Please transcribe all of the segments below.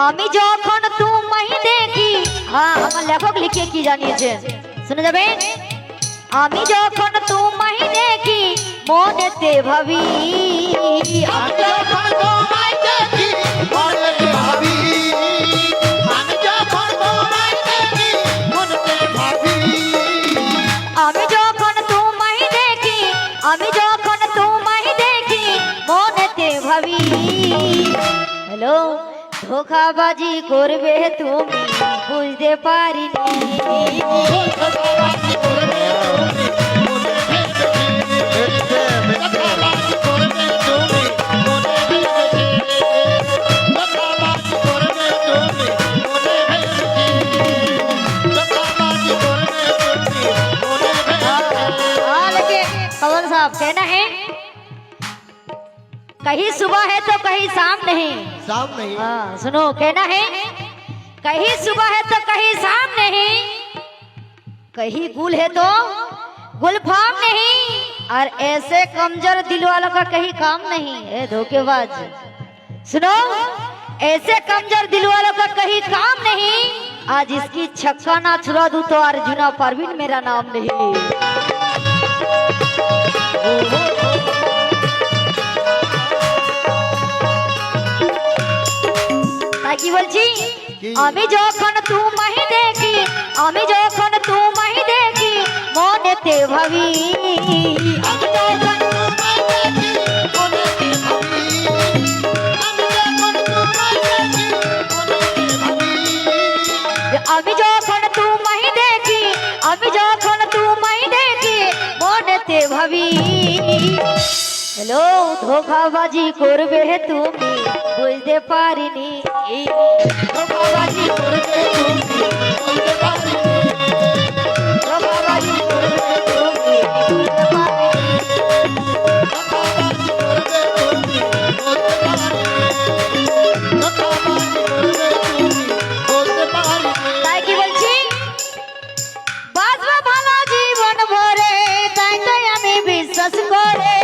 আমি যখন তোমায় দেখি, হ্যাঁ আমার লেখক লিখে কি জানিয়েছেন শুনে যাবেন। আমি যখন তোমায় দেখি মনেতে ভাবি, আমি যখন তোমায় দেখি মনেতে ভাবি, আমি যখন তোমায় দেখি মনেতে ভাবি, আমি যখন তোমায় দেখি, আমি যখন তোমায় দেখি মনেতে ভাবি। হ্যালো, ধোঁকাবাজি করবে তুমি বুঝতে পারিনি, ধোঁকাবাজি করবে তুমি মনে ভেবেছে, ধোঁকাবাজি করবে তুমি মনে ভেবেছে, ধোঁকাবাজি করবে তুমি মনে ভেবেছে, ধোঁকাবাজি করবে তুমি মনে ভেবেছে। हाँ लेकिन कमल साहब कहना है कहीं सुबह है तो कहीं शाम नहीं। शाम नहीं, हाँ सुनो कहना है कहीं सुबह है तो कहीं शाम नहीं, कहीं गुल है तो गुलफाम नहीं, और ऐसे कमजोर दिल वालों का कहीं काम नहीं है धोखेबाज। सुनो ऐसे कमजोर दिल वालों का कहीं काम नहीं, आज इसकी छक्का ना छुड़ा दूं तो अर्जुना परवीन मेरा नाम नहीं। তাই কি বলছি, আমি যখন তোমায় দেখি, আমি যখন তোমায় দেখি মনেতে ভাবি, আমি যখন তোমায় দেখি মনেতে ভাবি, আমি যখন তোমায় দেখি মনেতে ভাবি, আমি যখন তোমায় দেখি, আমি যখন তোমায় দেখি মনেতে ভাবি। হ্যালো, ধোঁকাবাজি করবে তুমি বুঝতে পারিনি, ধোঁকাবাজি করবে তুমি বলতে পারিনি, ধোঁকাবাজি করবে তুমি বুঝতে পারিনি। ধোঁকাবাজি করবে তুমি বলতে পারিনি, ধোঁকাবাজি করবে তুমি বলতে পারিনি। তাই কি বলছি, বাঁচবো ভালো জীবন ভরে, তাই তাই আমি বিশ্বাস করে,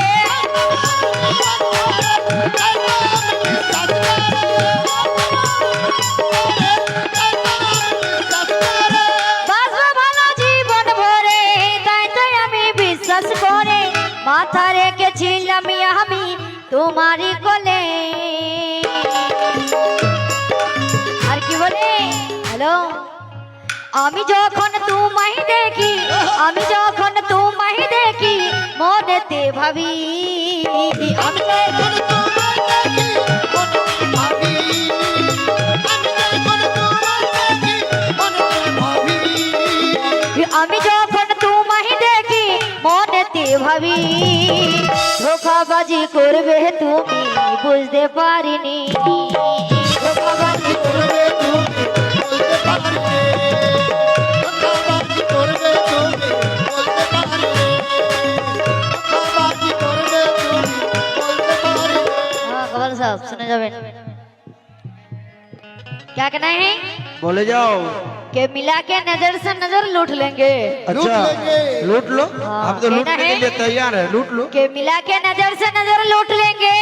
বাঁচবো ভালো জীবন ভরে, তাই তাই আমি বিশ্বাস করে, মাথা রেখেছিলাম আমি তোমারই কোলে। আর কি বলে, হ্যালো, আমি যখন তোমায় দেখি, আমি যখন তোমায় দেখি মনেতে ভাবি, আমি যখন তোমায় দেখি মনেতে ভাবি, আমি যখন তোমায় দেখি মনেতে ভাবি, আমি যখন তোমায় দেখি মনেতে ভাবি, ধোঁকাবাজি করবে তুমি বুঝতে পারিনি, ধোঁকাবাজি করবে তুমি বলতে পারিনি, ধোঁকাবাজি করবে তুমি বলতে পারিনি, ধোঁকাবাজি করবে তুমি বলতে পারিনি। हाँ कमल साहब सुने जावे, क्या कहना है बोले जाओ। कि मिला के नजर से नजर लूट लेंगे, अच्छा लेंगे। लूट लो, हाँ, हम तो कहना लूटने के है? लिए तैयार है, लूट लो। कि मिला के नजर से नजर लूट लेंगे,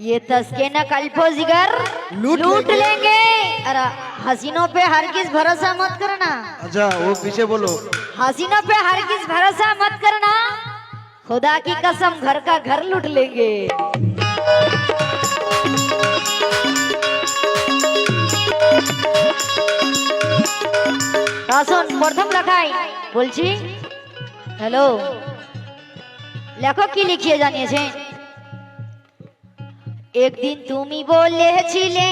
ये तस्के न कल्पो जिगर लूट लूट लेंगे। लेंगे। अरे हसीनों पे हर किस भरोसा मत करना, अच्छा वो पीछे बोलो। हसीनों पे हर किस भरोसा मत करना, खुदा की कसम घर का घर लूट लेंगे। রাসন প্রথম লেখাই বলছি, হ্যালো লেখক কি লিখিয়ে জানিয়েছেন, একদিন তুমি বলেছিলে,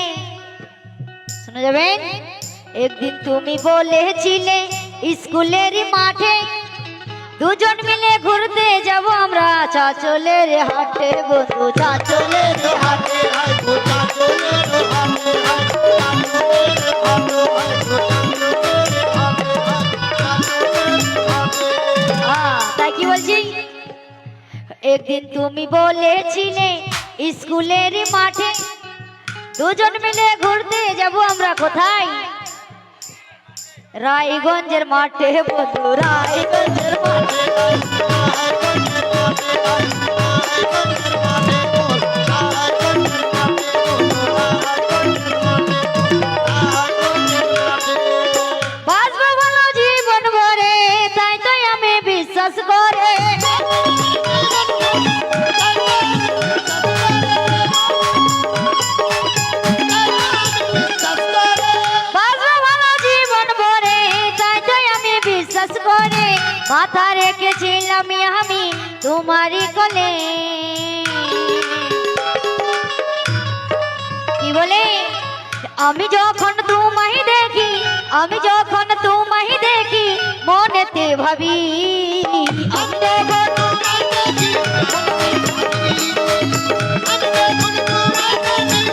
শুনে যাবেন, একদিন তুমি বলেছিলে স্কুলের মাঠে দুজন মিলে ঘুরতে যাব আমরা চাচলের হাটে, বন্ধু চাচলের হাটে, হায় গো চাচলের হাটে, হায় গো চাচলের হাটে, হায় গো চাচলের হাটে, হায় গো চাচলের হাটে। তাই কি বলছি, একদিন তুমি বলেছিলে স্কুলের মাঠে দুজন মিলে ঘুরতে যাব আমরা কোথায়, রায়গঞ্জের মাঠে, বন্ধু রায়গঞ্জের মাঠে, রায়গঞ্জের মাঠে, রায়গঞ্জের মাঠে, রায়গঞ্জের মাঠে, রায়গঞ্জের মাঠে, মাথা রেখেছিলাম আমি তোমারই কোলে। কি বলে? আমি যখন তোমায় দেখি, আমি যখন তোমায় দেখি, মনেতে ভাবি আমি যখন তোমায় দেখি, আমি যখন তোমায় দেখি,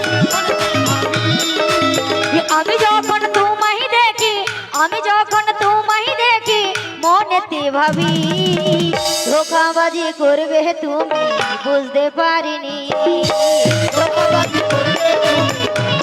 আমি যখন তোমায় দেখি, আমি যখন তোমায় দেখি, মনেতে ভাবি ধোঁকাবাজি করবে তুমি বুঝতে পারিনি, ধোঁকাবাজি করবে তুমি